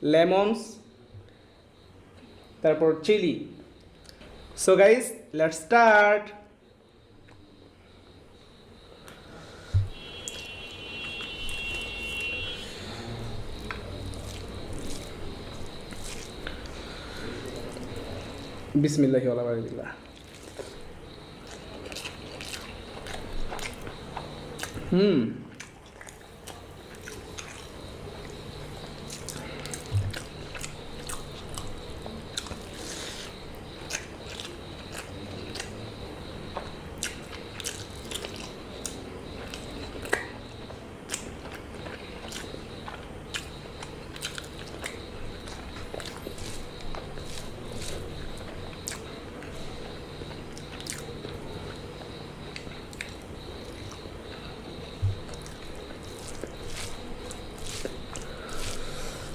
Lemons, তারপর chilli. So guys, let's start. বিসমিল্লাহি ওয়া বারাকাতুহু। হুম